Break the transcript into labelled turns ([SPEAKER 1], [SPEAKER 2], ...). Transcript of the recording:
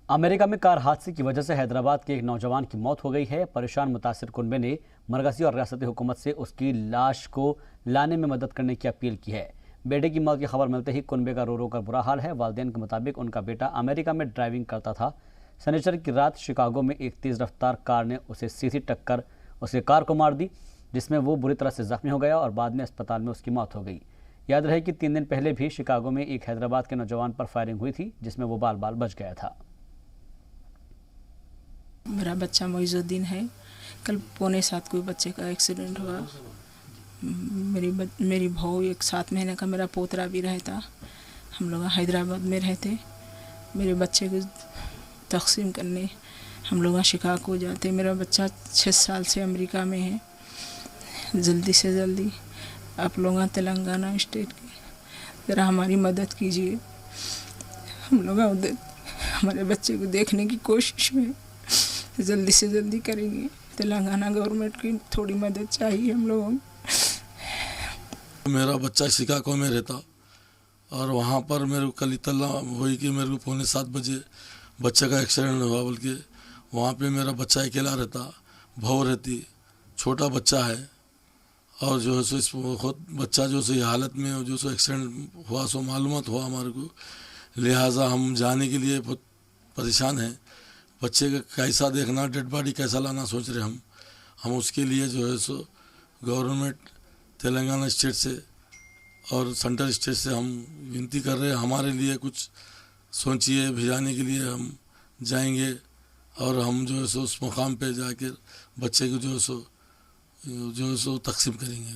[SPEAKER 1] America में car हादसे की वजह से हैदराबाद के एक नौजवान की मौत हो गई है। परेशान मुतासिर कुनबे ने मरकजी और रियासती हुकूमत से उसकी लाश को लाने में मदद करने की अपील की है। बेटे की मौत की खबर मिलते ही कुनबे का रो रो कर बुरा हाल है। वालिदैन के मुताबिक उनका बेटा अमेरिका में ड्राइविंग करता था। शनिचर की रात शिकागो में एक तेज रफ्तार कार ने उसे सीधी टक्कर उसके कार को मार दी, जिसमें वो बुरी तरह से जख्मी हो गया और बाद में अस्पताल में उसकी मौत हो गई। याद रहे कि 3 दिन पहले भी शिकागो में एक हैदराबाद के नौजवान पर फायरिंग हुई थी, जिसमें वो बाल बाल बच गया था।
[SPEAKER 2] मेरा बच्चा मोइजुद्दीन है। कल 6:45 को बच्चे का एक्सीडेंट हुआ। मेरी बहू, एक 7 महीने का मेरा पोतरा भी रहता। हम लोग हैदराबाद में रहते। मेरे बच्चे को तकसीम करने हम लोग शिकागो जाते। मेरा बच्चा 6 साल से अमेरिका में है। जल्दी से जल्दी आप लोग तेलंगाना स्टेट के ज़रा हमारी मदद कीजिए। हम लोग उधर हमारे बच्चे को देखने की कोशिश में जल्दी से जल्दी करेंगे। तेलंगाना गवर्नमेंट की थोड़ी मदद चाहिए हम लोगों को।
[SPEAKER 3] मेरा बच्चा शिकागो में रहता और वहाँ पर मेरे को कल इतला हुई कि मेरे को 6:45 बजे बच्चे का एक्सीडेंट हुआ। बल्कि वहाँ पे मेरा बच्चा अकेला रहता, बहू रहती, छोटा बच्चा है। और जो है सो इस खुद बच्चा जो सही हालत में जो सो एक्सीडेंट हुआ सो मालूमात हुआ हमारे को, लिहाजा हम जाने के लिए बहुत परेशान हैं। बच्चे का कैसा देखना, डेड बॉडी कैसा लाना सोच रहे हम उसके लिए जो है सो गवर्नमेंट तेलंगाना स्टेट से और सेंट्रल स्टेट से हम विनती कर रहे हैं, हमारे लिए कुछ सोचिए। भिजाने के लिए हम जाएंगे और हम जो है सो उस मुकाम पे जाकर बच्चे को जो है सो तकसीम करेंगे।